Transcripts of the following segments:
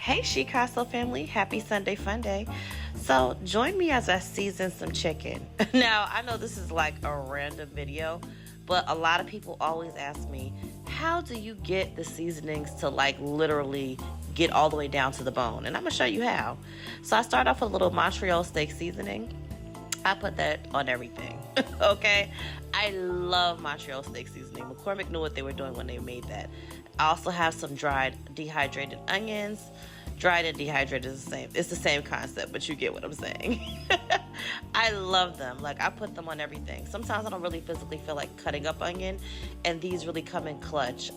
Hey She Castle family, happy Sunday fun day. So join me as I season some chicken. Now I know this is like a random video, but a lot of people always ask me, how do you get the seasonings to like literally get all the way down to the bone? And I'm gonna show you how. So I start off with a little Montreal steak seasoning. I put that on everything. Okay, I love Montreal steak seasoning. McCormick knew what they were doing when they made that. I also have some dried dehydrated onions. Dried and dehydrated is the same. It's the same concept, but you get what I'm saying. I love them. Like, I put them on everything. Sometimes I don't really physically feel like cutting up onion, and these really come in clutch.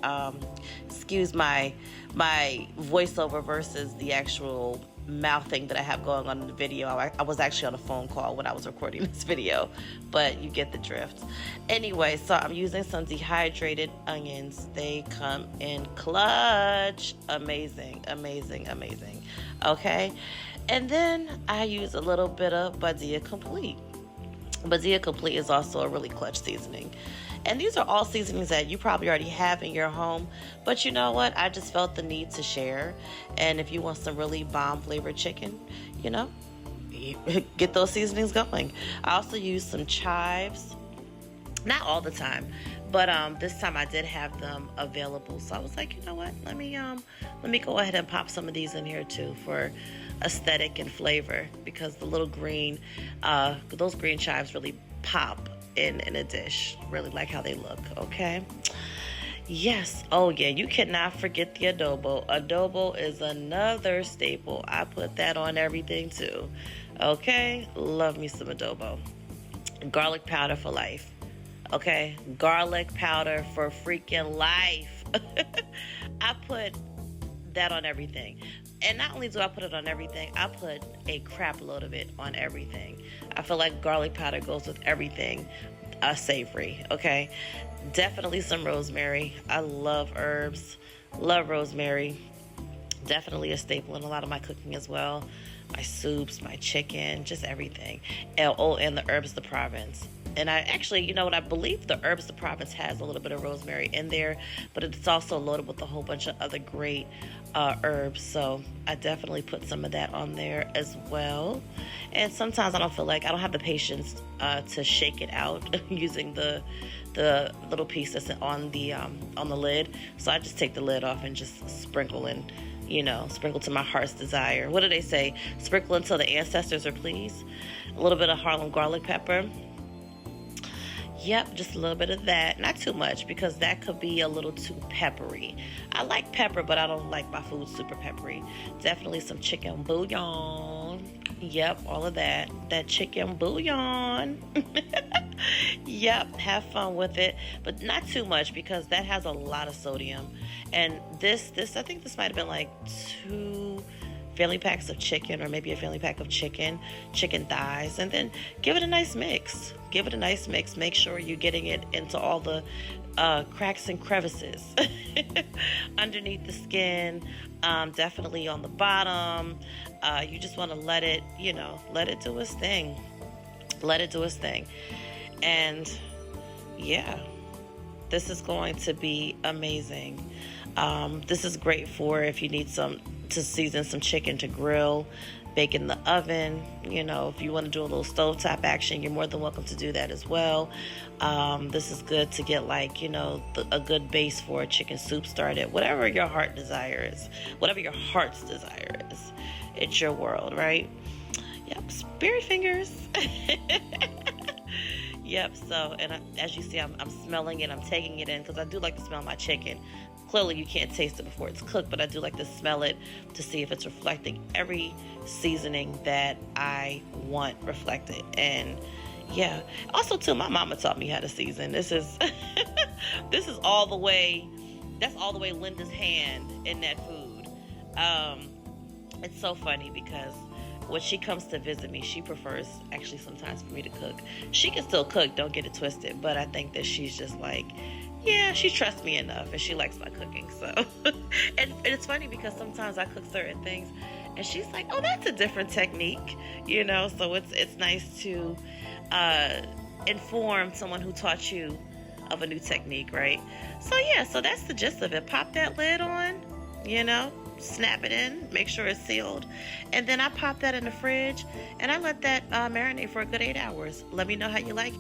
Excuse my voiceover versus the actual mouth thing that I have going on in the video. I was actually on a phone call when I was recording this video, but you get the drift. Anyway, so I'm using some dehydrated onions. They come in clutch. Amazing, amazing, amazing. Okay, and then I use a little bit of Badia Complete. Badia Complete is also a really clutch seasoning. And these are all seasonings that you probably already have in your home. But you know what? I just felt the need to share. And if you want some really bomb flavored chicken, you know, get those seasonings going. I also use some chives. Not all the time, but this time I did have them available. So I was like, you know what? Let me go ahead and pop some of these in here too for aesthetic and flavor, because the little green, those green chives really pop in a dish. Really like how they look. Okay. Yes. Oh yeah, you cannot forget the adobo. Adobo is another staple. I put that on everything too. Okay, love me some adobo. Garlic powder for life. Okay, garlic powder for freaking life. I put that on everything. And not only do I put it on everything, I put a crap load of it on everything. I feel like garlic powder goes with everything savory. Okay, definitely some rosemary. I love herbs, love rosemary. Definitely a staple in a lot of my cooking as well. My soups, my chicken, just everything. And the herbs de Provence. And I actually, you know what, I believe the herbs de Provence has a little bit of rosemary in there, but it's also loaded with a whole bunch of other great herbs. So I definitely put some of that on there as well. And sometimes I don't have the patience to shake it out using the little piece that's on the lid. So I just take the lid off and just sprinkle in. You know, sprinkle to my heart's desire. What do they say? Sprinkle until the ancestors are pleased. A little bit of Harlem garlic pepper. Yep, just a little bit of that. Not too much, because that could be a little too peppery. I like pepper, but I don't like my food super peppery. Definitely some chicken bouillon. Yep, all of that. That chicken bouillon. Yep, have fun with it, but not too much, because that has a lot of sodium. And this I think this might have been like 2 family packs of chicken, or maybe a family pack of chicken thighs, and then give it a nice mix. Make sure you're getting it into all the cracks and crevices underneath the skin, definitely on the bottom. You just want to let it do its thing. Let it do its thing. And yeah, this is going to be amazing. This is great for if you need to season some chicken to grill, bake in the oven. You know, if you want to do a little stovetop action, you're more than welcome to do that as well. This is good to get a good base for a chicken soup started. Whatever your heart's desire is. It's your world, right? Yep, spirit fingers. Yep, so, and as you see, I'm smelling it, I'm taking it in, because I do like to smell my chicken. Clearly, you can't taste it before it's cooked, but I do like to smell it to see if it's reflecting every seasoning that I want reflected. And yeah, also too, my mama taught me how to season. This is this is all the way, that's all the way Linda's hand in that food. It's so funny, because when she comes to visit me, she prefers actually sometimes for me to cook. She can still cook, don't get it twisted, but I think that she's just like, yeah, she trusts me enough and she likes my cooking. So and it's funny, because sometimes I cook certain things and she's like, oh, that's a different technique, you know. So it's nice to inform someone who taught you of a new technique, right? So yeah, so that's the gist of it. Pop that lid on, you know, snap it in, make sure it's sealed, and then I pop that in the fridge and I let that marinate for a good 8 hours. Let me know how you like it.